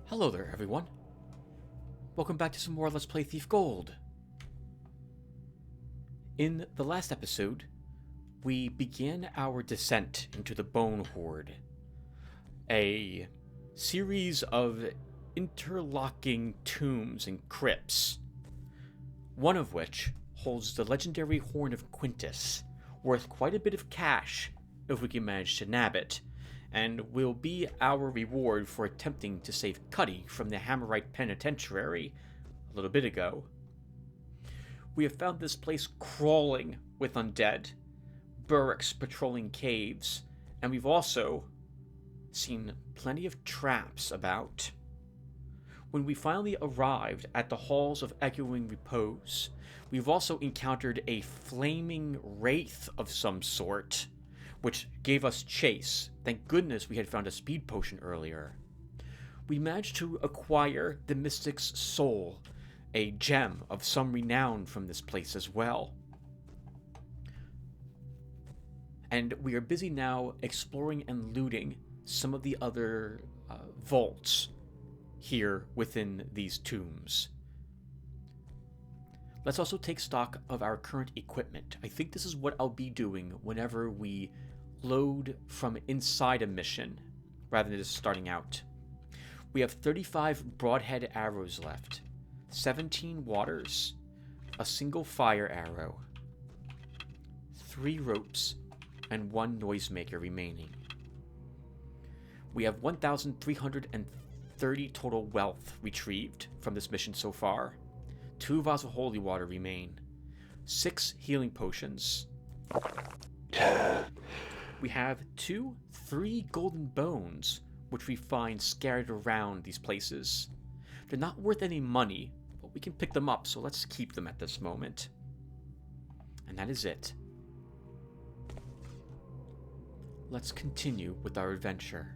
Hello there, everyone. Welcome back to some more Let's Play Thief Gold. In the last episode, we began our descent into the Bone Horde, a series of interlocking tombs and crypts, one of which holds the legendary Horn of Quintus, worth quite a bit of cash if we can manage to nab it, and will be our reward for attempting to save Cuddy from the Hammerite Penitentiary a little bit ago. We have found this place crawling with undead, Burricks patrolling caves, and we've also seen plenty of traps about. When we finally arrived at the halls of Echoing Repose, we've also encountered a flaming wraith of some sort, which gave us chase. Thank goodness we had found a speed potion earlier. We managed to acquire the Mystic's Soul, a gem of some renown from this place as well. And we are busy now exploring and looting some of the other vaults here within these tombs. Let's also take stock of our current equipment. I think this is what I'll be doing whenever we load from inside a mission, rather than just starting out. We have 35 broadhead arrows left, 17 waters, a single fire arrow, 3 ropes, and 1 noisemaker remaining. We have 1,330 total wealth retrieved from this mission so far. 2 vials of holy water remain. 6 healing potions. We have 3 golden bones, which we find scattered around these places. They're not worth any money, but we can pick them up, so let's keep them at this moment. And that is it. Let's continue with our adventure.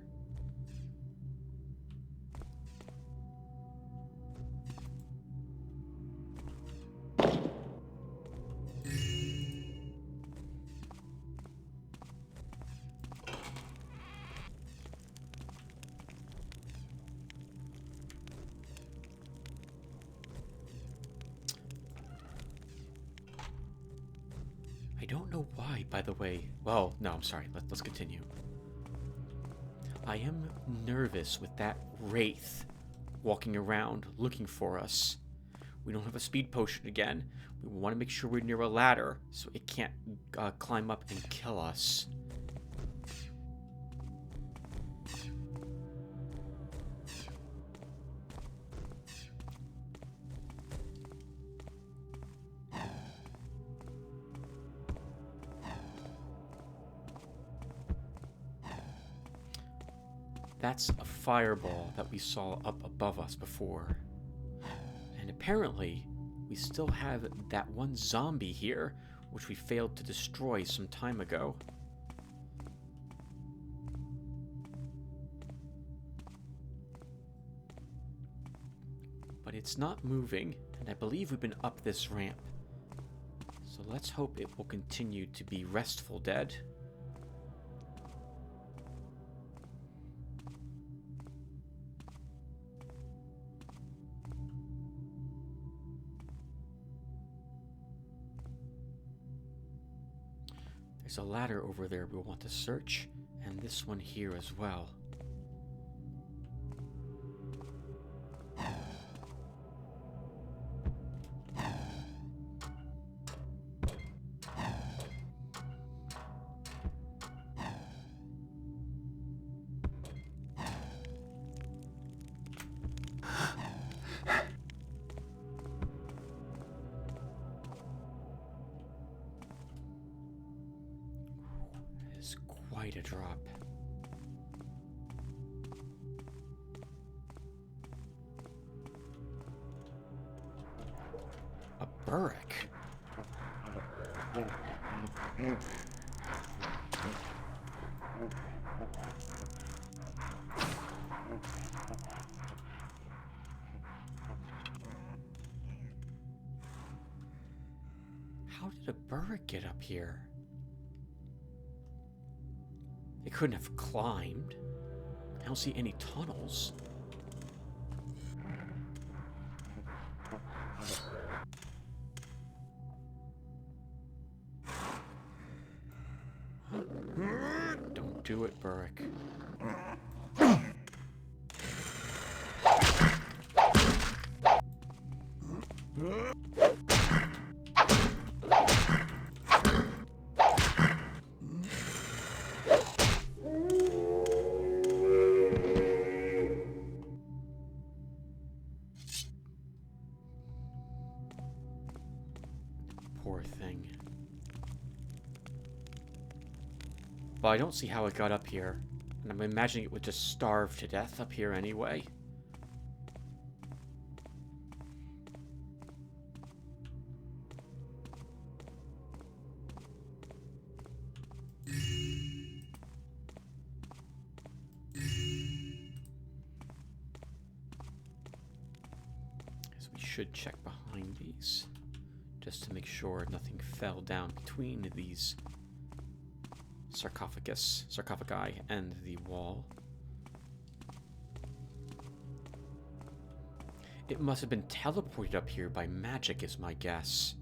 I don't know why, by the way. Well, no, I'm sorry. Let's continue. I am nervous with that wraith walking around looking for us. We don't have a speed potion again. We want to make sure we're near a ladder so it can't climb up and kill us. That's a fireball that we saw up above us before. And apparently, we still have that one zombie here, which we failed to destroy some time ago. But it's not moving, and I believe we've been up this ramp. So let's hope it will continue to be restful dead. There's a ladder over there we'll want to search, and this one here as well. Quite a drop. A Burrick. How did a Burrick get up here? They couldn't have climbed. I don't see any tunnels. Do it, Burrick. Poor thing. But I don't see how it got up here. And I'm imagining it would just starve to death up here anyway. So we should check behind these, just to make sure nothing fell down between these sarcophagi and the wall. It must have been teleported up here by magic, is my guess.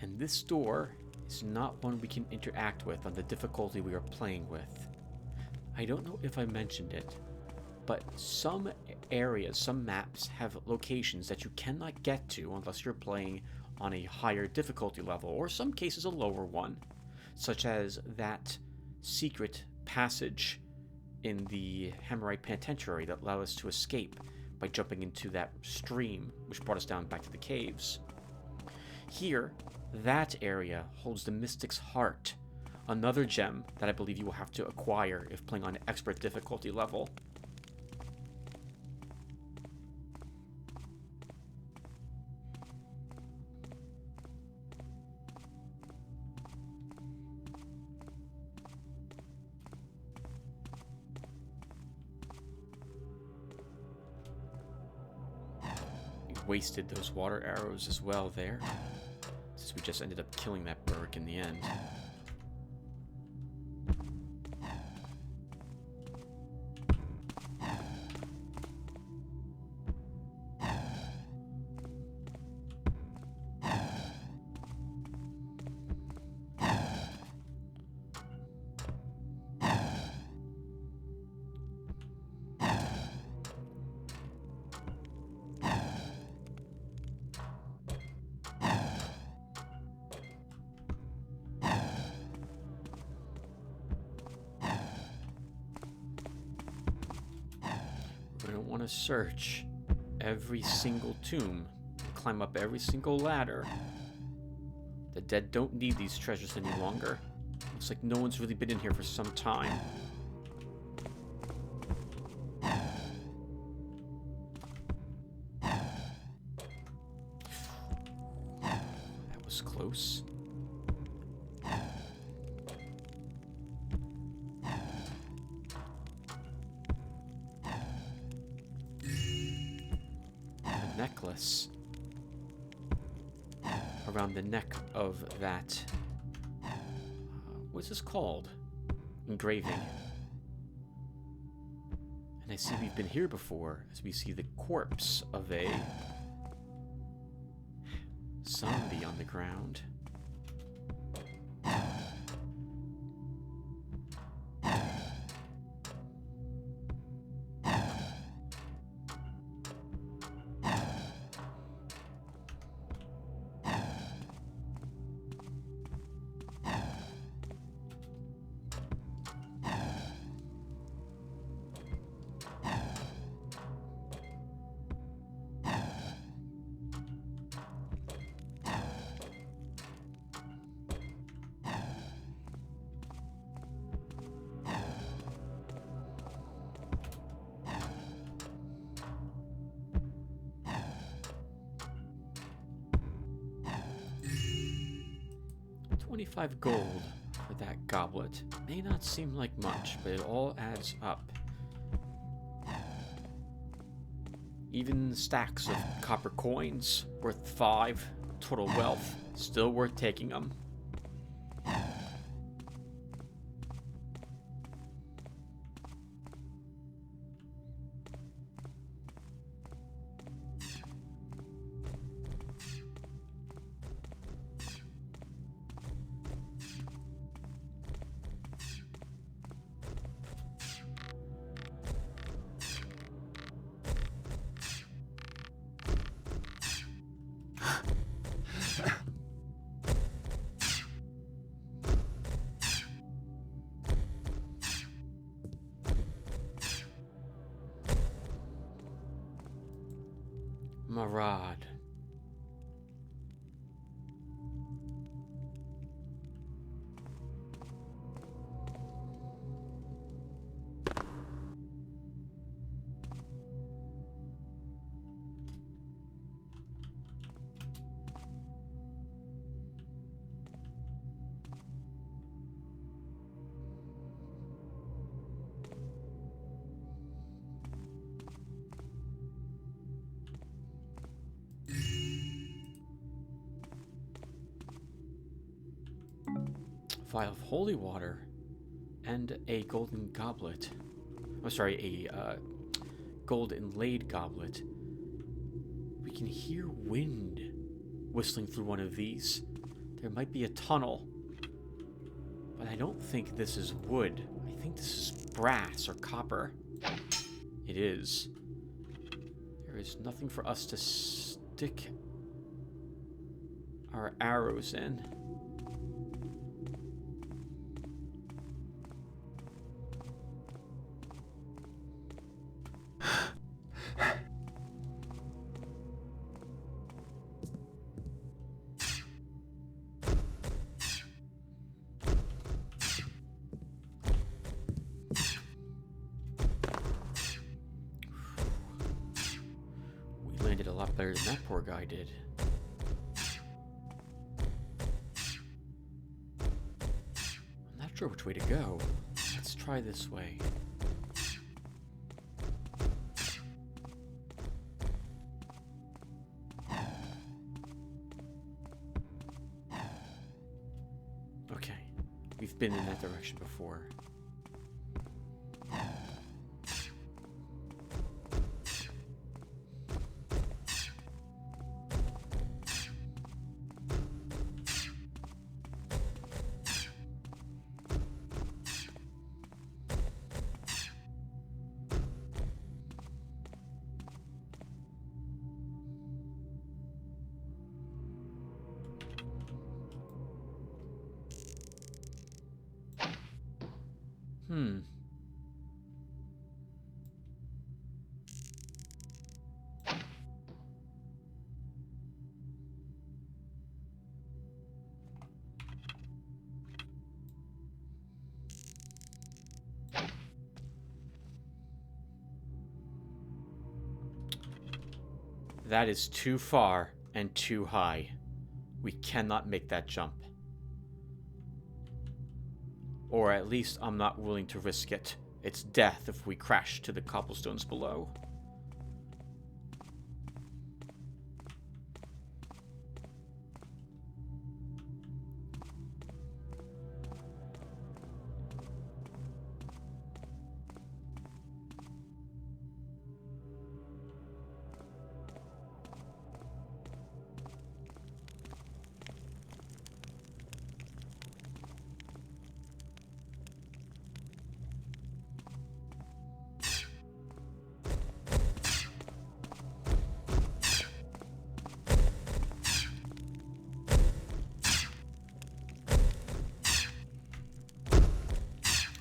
And this door is not one we can interact with on the difficulty we are playing with. I don't know if I mentioned it, but some areas, some maps have locations that you cannot get to unless you're playing on a higher difficulty level, or some cases a lower one, such as that secret passage in the Hammerite Penitentiary that allowed us to escape by jumping into that stream, which brought us down back to the caves. Here, that area holds the Mystic's Heart, another gem that I believe you will have to acquire if playing on an expert difficulty level. Wasted those water arrows as well there, since we just ended up killing that Burrick in the end. We don't want to search every single tomb, climb up every single ladder. The dead don't need these treasures any longer. Looks like no one's really been in here for some time. That was close. Necklace around the neck of that what's this called? Engraving. And I see we've been here before, as we see the corpse of a zombie on the ground. $25 gold for that goblet. May not seem like much, but it all adds up. Even stacks of copper coins worth 5 total wealth, still worth taking them. Marad. Vial of holy water and a golden goblet. I'm sorry, a gold inlaid goblet. We can hear wind whistling through one of these. There might be a tunnel, but I don't think this is wood. I think this is brass or copper. It is. There is nothing for us to stick our arrows in. Did a lot better than that poor guy did. I'm not sure which way to go. Let's try this way. Okay, we've been in that direction before. That is too far and too high. We cannot make that jump. Or at least I'm not willing to risk it. It's death if we crash to the cobblestones below.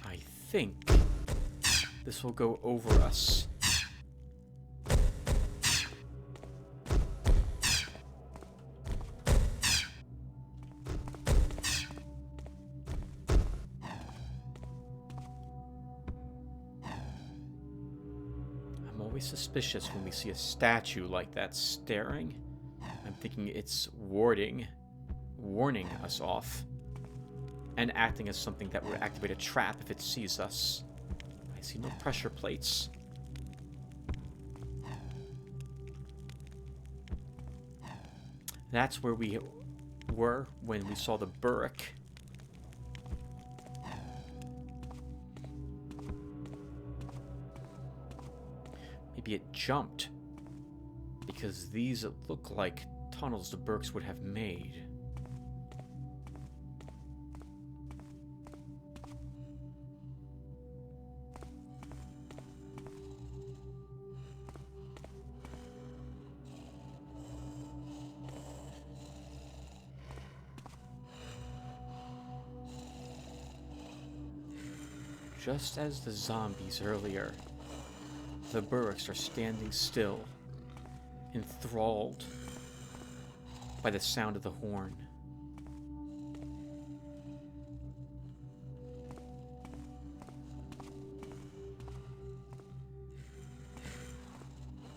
I think this will go over us. I'm always suspicious when we see a statue like that staring. I'm thinking it's warning us off. And acting as something that would activate a trap if it sees us. I see no pressure plates. That's where we were when we saw the burrick. Maybe it jumped. Because these look like tunnels the burricks would have made. just as the zombies earlier, the Burks are standing still, enthralled by the sound of the horn.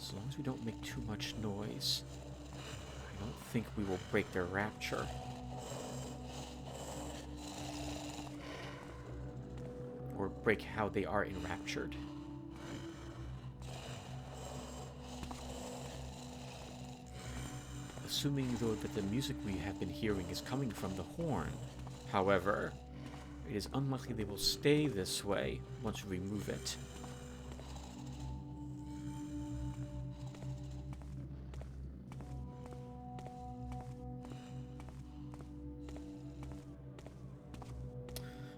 As long as we don't make too much noise, I don't think we will break their rapture. Or break how they are enraptured. Assuming, though, that the music we have been hearing is coming from the horn, however, it is unlikely they will stay this way once we remove it.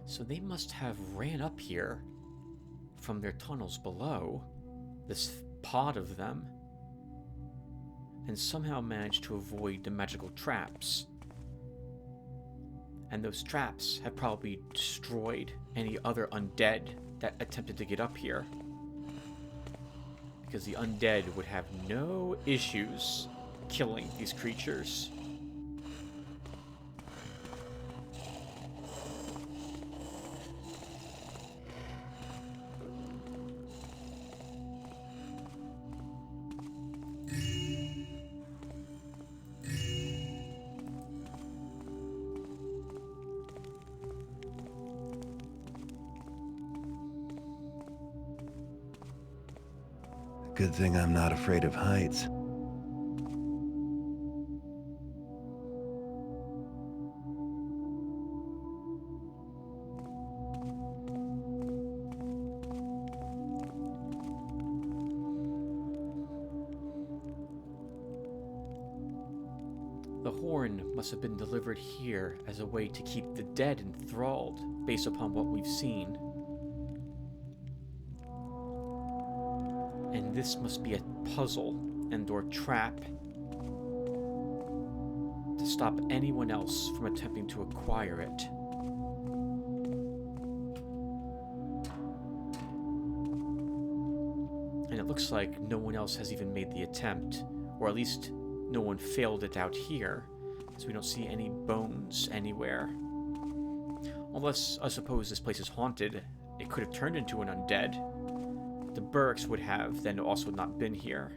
So they must have ran up here from their tunnels below, this pod of them, and somehow managed to avoid the magical traps. And those traps have probably destroyed any other undead that attempted to get up here. Because the undead would have no issues killing these creatures. Good thing I'm not afraid of heights. The horn must have been delivered here as a way to keep the dead enthralled, based upon what we've seen. And this must be a puzzle and/or trap to stop anyone else from attempting to acquire it. And it looks like no one else has even made the attempt, or at least no one failed it out here, as we don't see any bones anywhere. Unless, I suppose, this place is haunted. It could have turned into an undead. The Burks would have then also not been here.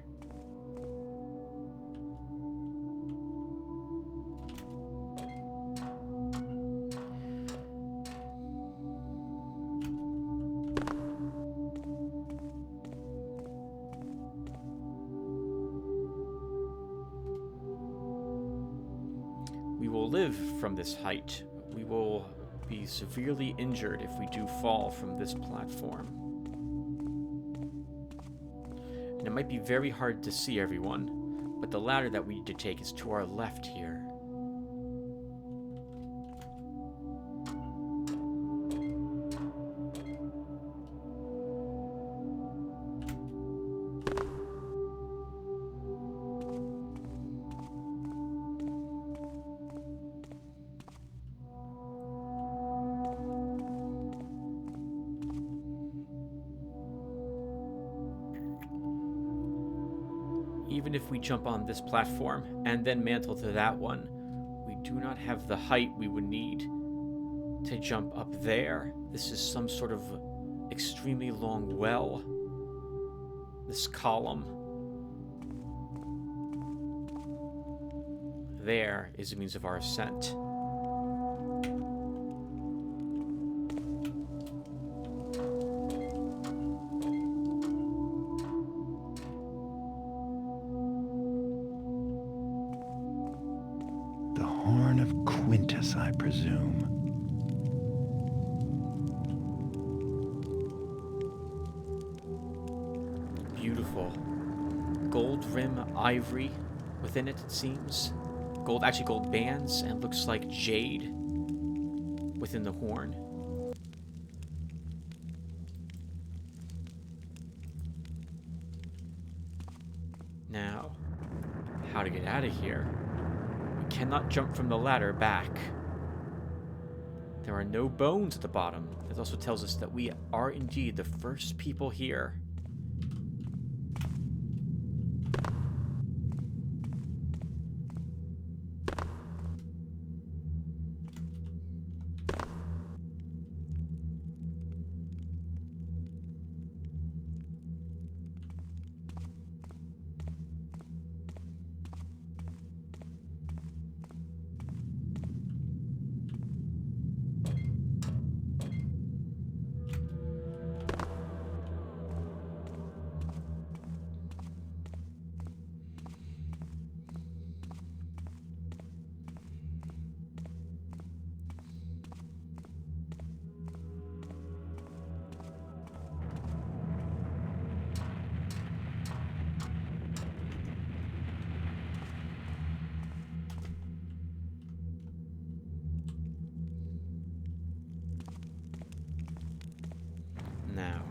We will live from this height. We will be severely injured if we do fall from this platform. And it might be very hard to see everyone, but the ladder that we need to take is to our left here. Even if we jump on this platform and then mantle to that one, we do not have the height we would need to jump up there. This is some sort of extremely long well. This column. There is a means of our ascent. I presume. Beautiful. Gold rim ivory within it, it seems. Actually gold bands, and looks like jade within the horn. Now, how to get out of here? We cannot jump from the ladder back. There are no bones at the bottom. This also tells us that we are indeed the first people here. Now,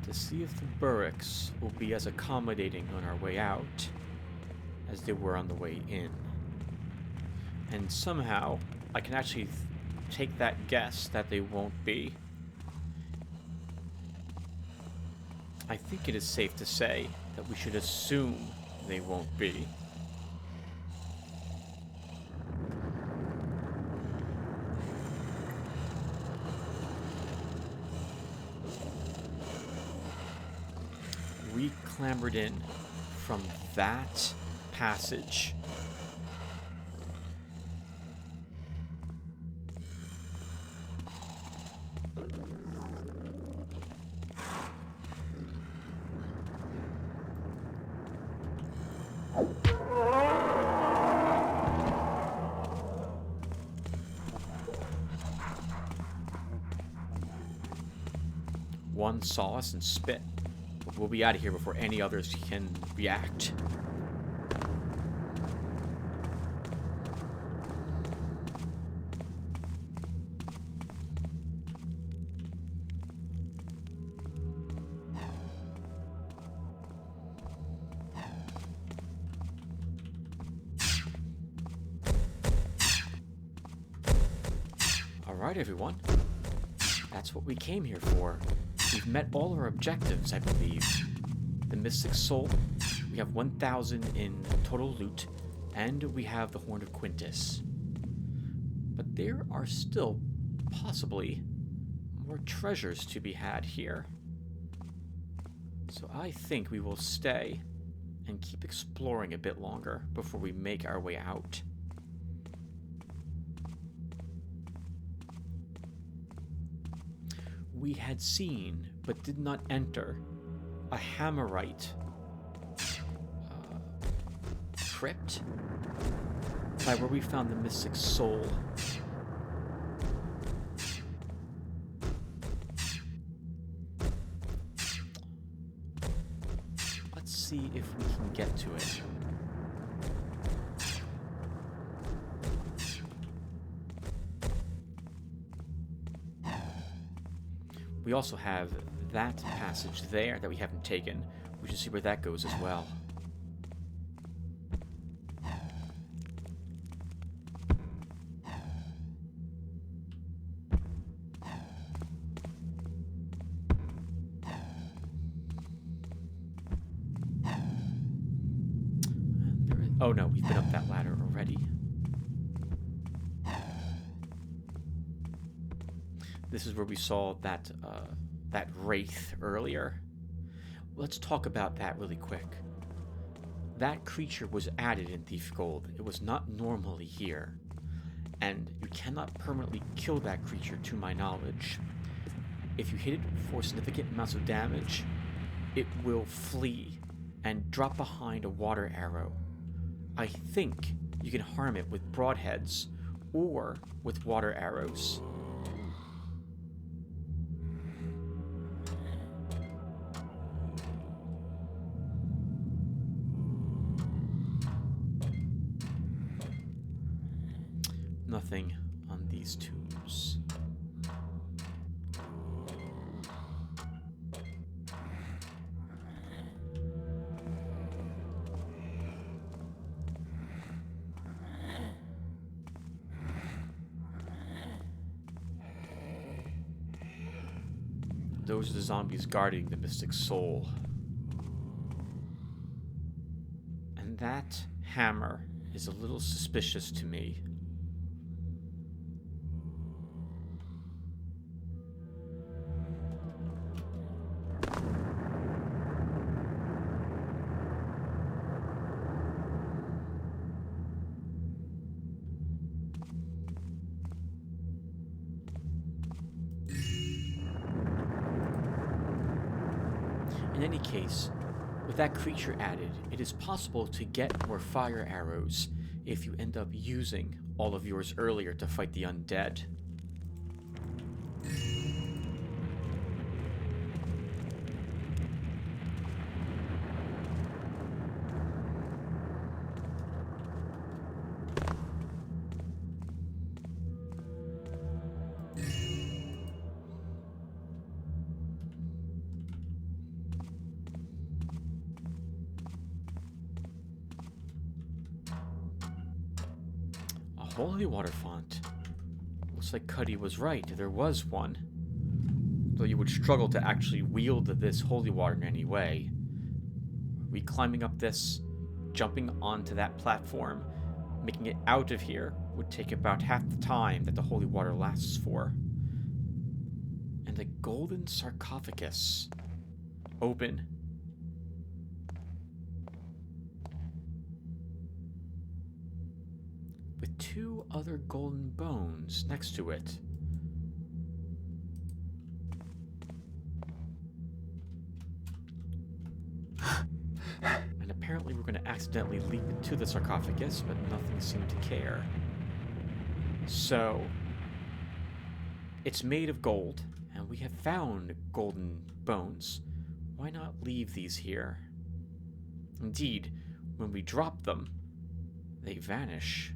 to see if the barracks will be as accommodating on our way out as they were on the way in. And somehow, I can actually take that guess that they won't be. I think it is safe to say that we should assume they won't be. We clambered in from that passage. One saw us and spit. We'll be out of here before any others can react. All right, everyone. That's what we came here for. We've met all our objectives, I believe. The Mystic Soul, we have 1,000 in total loot, and we have the Horn of Quintus. But there are still, possibly, more treasures to be had here. So I think we will stay and keep exploring a bit longer before we make our way out. We had seen, but did not enter, a Hammerite crypt by where we found the Mystic Soul. Let's see if we can get to it. We also have that passage there that we haven't taken. We should see where that goes as well. Oh no, we've been up that ladder already. This is where we saw that that wraith earlier. Let's talk about that really quick. That creature was added in Thief Gold. It was not normally here. And you cannot permanently kill that creature to my knowledge. If you hit it for significant amounts of damage, it will flee and drop behind a water arrow. I think you can harm it with broadheads or with water arrows. Nothing on these tombs. those are the zombies guarding the mystic soul. And that hammer is a little suspicious to me. In any case, with that creature added, it is possible to get more fire arrows if you end up using all of yours earlier to fight the undead. Holy water font. Looks like Cuddy was right. There was one. Though you would struggle to actually wield this holy water in any way. Are we climbing up this, jumping onto that platform, making it out of here would take about half the time that the holy water lasts for. And a golden sarcophagus. Open. With 2 other golden bones next to it. And apparently we're going to accidentally leap into the sarcophagus, but nothing seemed to care. So, it's made of gold, and we have found golden bones. Why not leave these here? Indeed, when we drop them, they vanish.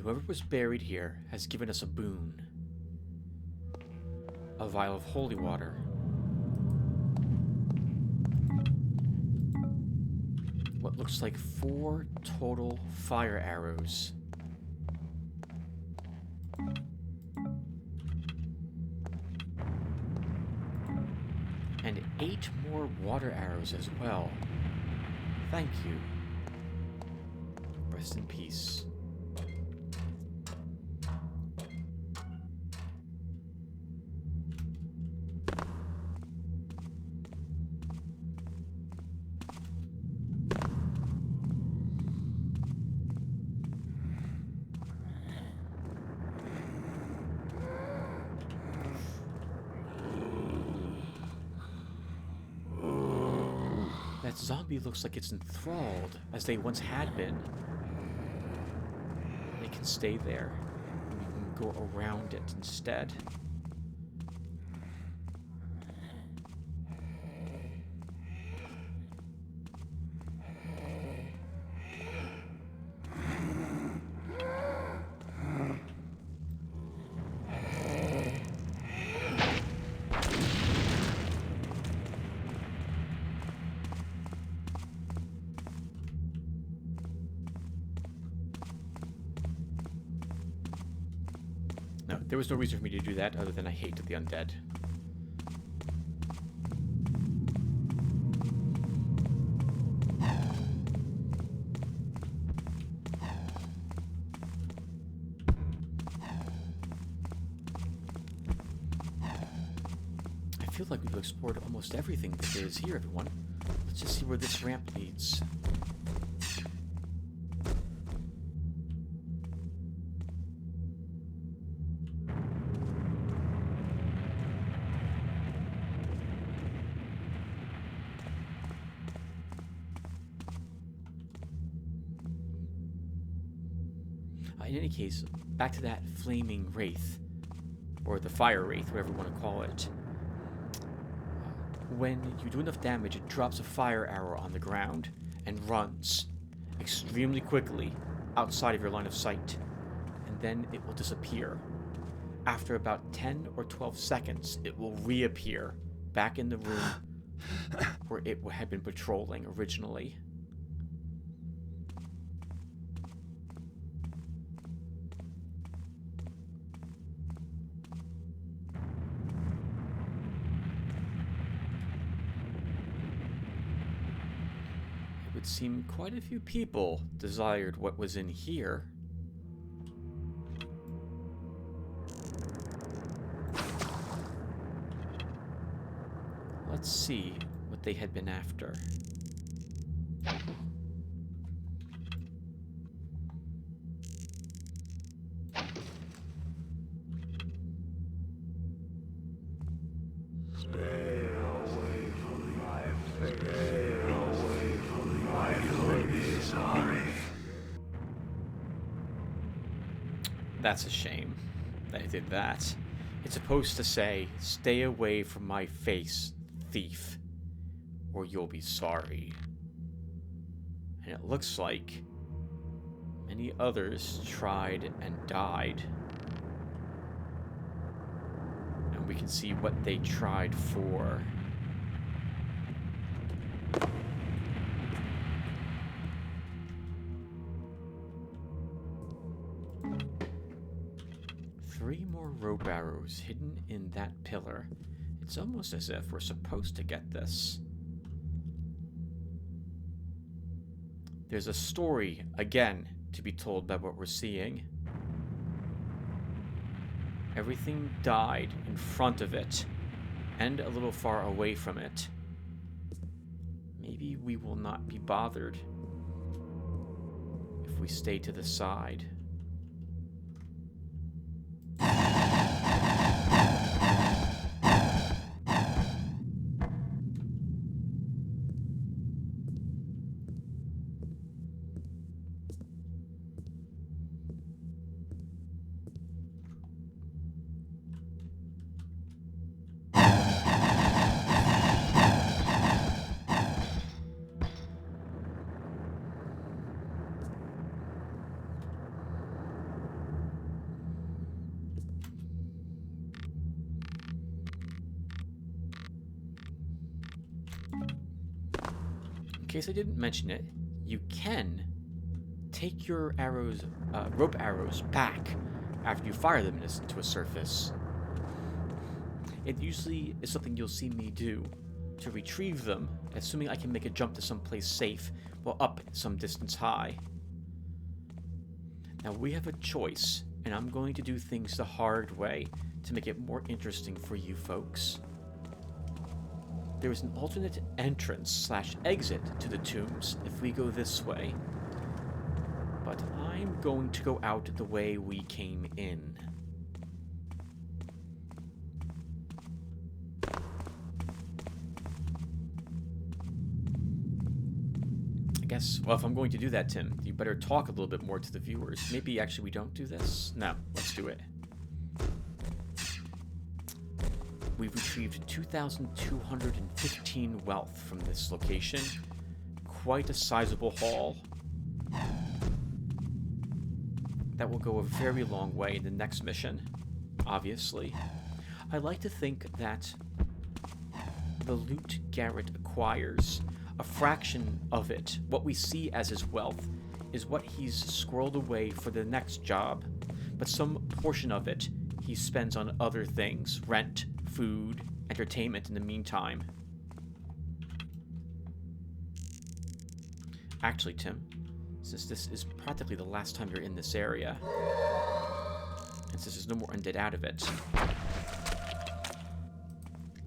Whoever was buried here has given us a boon. A vial of holy water. What looks like 4 total fire arrows. And 8 more water arrows as well. Thank you. Rest in peace. That zombie looks like it's enthralled, as they once had been. They can stay there. We can go around it instead. No, there was no reason for me to do that other than I hate the undead. I feel like we've explored almost everything that there is here, everyone. Let's just see where this ramp leads. In any case, back to that flaming wraith, or the fire wraith, whatever you want to call it. When you do enough damage, it drops a fire arrow on the ground and runs extremely quickly outside of your line of sight, and then it will disappear. After about 10 or 12 seconds, it will reappear back in the room where it had been patrolling originally. It would seem quite a few people desired what was in here. Let's see what they had been after. That's a shame that it did that. It's supposed to say, "Stay away from my face, thief, or you'll be sorry." And it looks like many others tried and died. And we can see what they tried for. Three more rope arrows hidden in that pillar. It's almost as if we're supposed to get this. There's a story, again, to be told by what we're seeing. Everything died in front of it, and a little far away from it. Maybe we will not be bothered if we stay to the side. In case I didn't mention it, you can take your arrows, rope arrows back after you fire them into a surface. It usually is something you'll see me do to retrieve them, assuming I can make a jump to someplace safe while up some distance high. Now we have a choice, and I'm going to do things the hard way to make it more interesting for you folks. There is an alternate entrance/exit to the tombs if we go this way, but I'm going to go out the way we came in. I guess, well, if I'm going to do that, Tim, you better talk a little bit more to the viewers. Maybe actually we don't do this? No, let's do it. We've retrieved 2,215 wealth from this location. Quite a sizable haul. That will go a very long way in the next mission, obviously. I like to think that the loot Garrett acquires, a fraction of it, what we see as his wealth, is what he's squirreled away for the next job, but some portion of it he spends on other things, rent, food, entertainment in the meantime. Actually, Tim, since this is practically the last time you're in this area, and since there's no more undead out of it,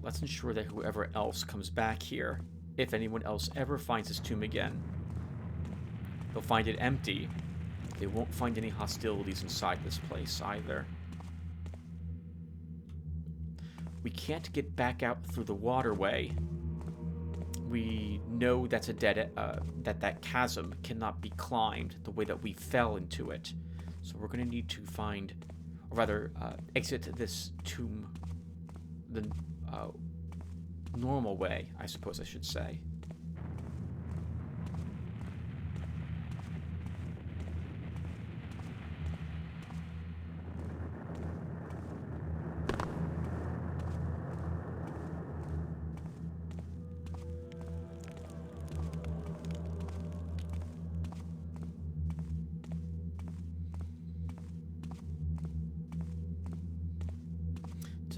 let's ensure that whoever else comes back here, if anyone else ever finds this tomb again, they'll find it empty. They won't find any hostilities inside this place either. We can't get back out through the waterway. We know that's a dead that chasm cannot be climbed the way that we fell into it. So we're going to need to find, or rather, exit this tomb the normal way, I suppose I should say.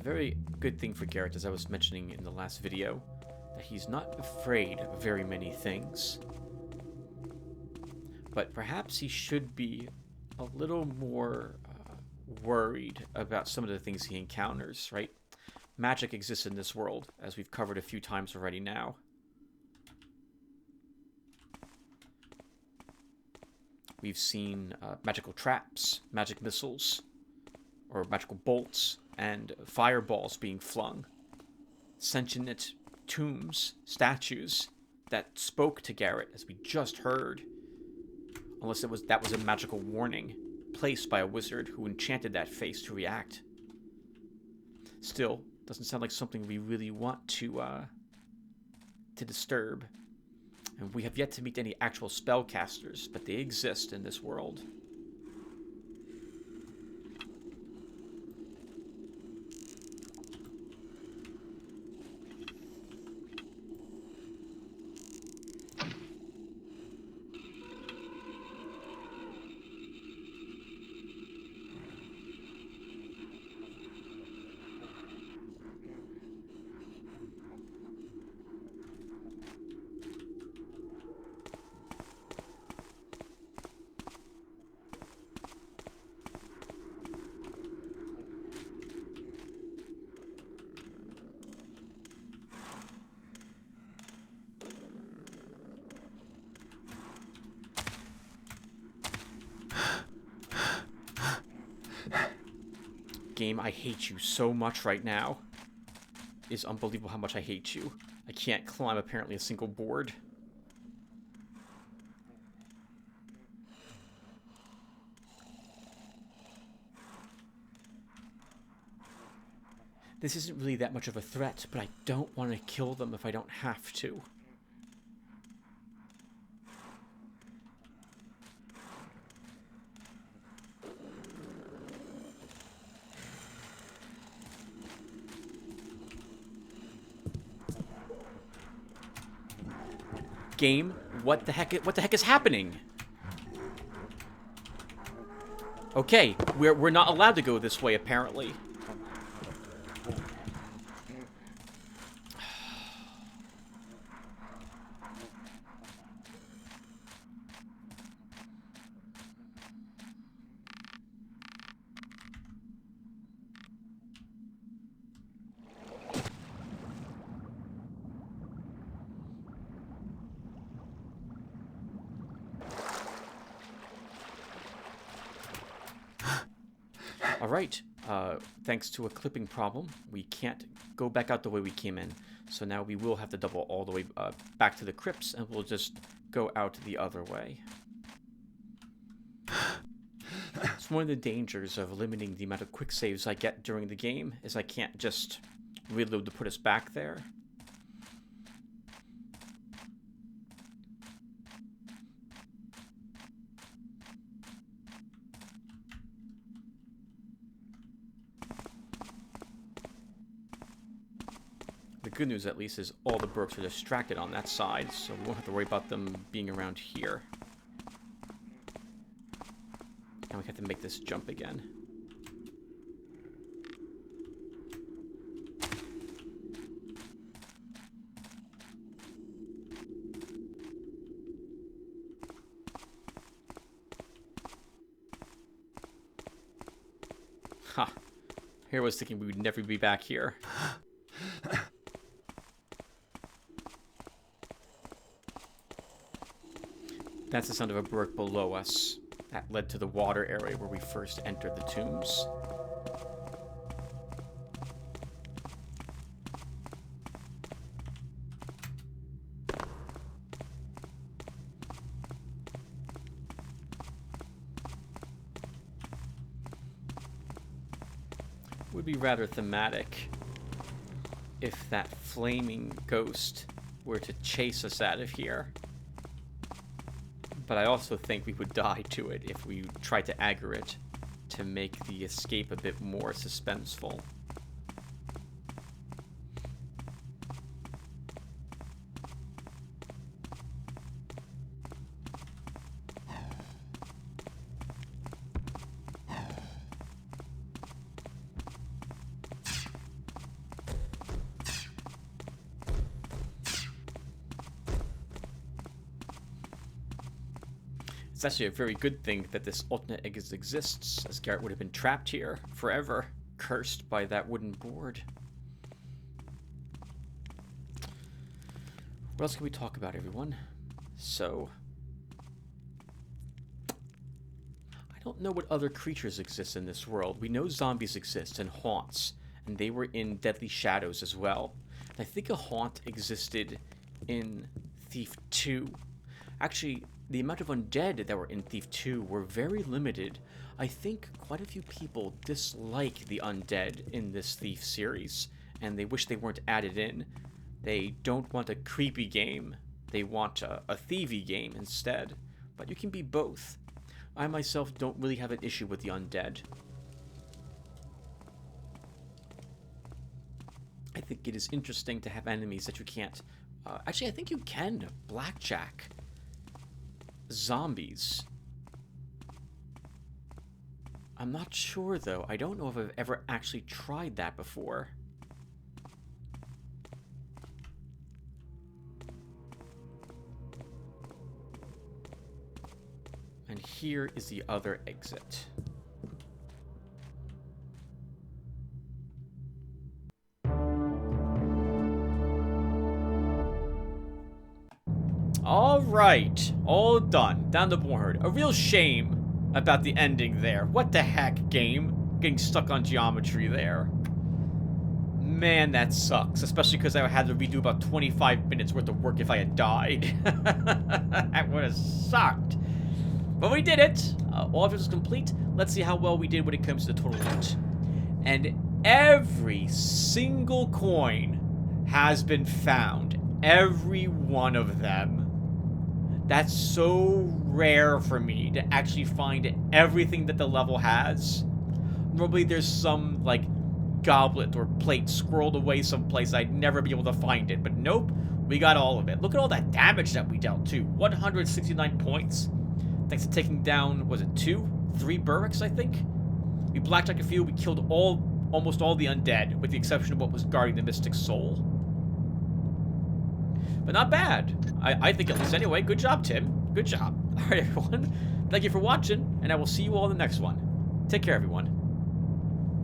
a very good thing for Garrett, as I was mentioning in the last video, that he's not afraid of very many things. But perhaps he should be a little more worried about some of the things he encounters, right? Magic exists in this world, as we've covered a few times already now. We've seen magical traps, magic missiles, or magical bolts, and fireballs being flung. Sentient tombs, statues that spoke to Garrett, as we just heard. Unless that was a magical warning placed by a wizard who enchanted that face to react. Still, doesn't sound like something we really want to disturb. And we have yet to meet any actual spellcasters, but they exist in this world. Game, I hate you so much right now. It's unbelievable how much I hate you. I can't climb apparently a single board. This isn't really that much of a threat, but I don't want to kill them if I don't have to. Game, what the heck is happening? Okay, we're not allowed to go this way apparently. Alright, thanks to a clipping problem, we can't go back out the way we came in. So now we will have to double all the way back to the crypts, and we'll just go out the other way. It's one of the dangers of limiting the amount of quick saves I get during the game, is I can't just reload to put us back there. The good news, at least, is all the brooks are distracted on that side, so we won't have to worry about them being around here. Now we have to make this jump again. Ha! Here I was thinking we would never be back here. That's the sound of a brook below us. That led to the water area where we first entered the tombs. Would be rather thematic if that flaming ghost were to chase us out of here. But I also think we would die to it if we tried to aggro it to make the escape a bit more suspenseful. It's actually a very good thing that this alternate exit exists, as Garrett would have been trapped here forever, cursed by that wooden board. What else can we talk about, everyone? So, I don't know what other creatures exist in this world. We know zombies exist and haunts, and they were in Deadly Shadows as well. And I think a haunt existed in Thief 2. Actually, the amount of undead that were in Thief 2 were very limited. I think quite a few people dislike the undead in this Thief series, and they wish they weren't added in. They don't want a creepy game. They want a thievy game instead. But you can be both. I myself don't really have an issue with the undead. I think it is interesting to have enemies that you can't... actually, I think you can. Blackjack. Zombies. I'm not sure, though. I don't know if I've ever actually tried that before. And here is the other exit. Alright, all done. Down the board. A real shame about the ending there. What the heck, game? Getting stuck on geometry there. Man, that sucks. Especially because I had to redo about 25 minutes worth of work if I had died. That would have sucked. But we did it. All of it was complete. Let's see how well we did when it comes to the total loot. And every single coin has been found. Every one of them. That's so rare for me to actually find everything that the level has. Normally there's some, like, goblet or plate squirreled away someplace I'd never be able to find it. But nope, we got all of it. Look at all that damage that we dealt, too. 169 points. Thanks to taking down, was it 3 Burricks, I think? We blackjacked a few, we killed almost all the undead, with the exception of what was guarding the Mystic Soul. But not bad. I think at least anyway. Good job, Tim. Good job. Alright, everyone. Thank you for watching, and I will see you all in the next one. Take care, everyone.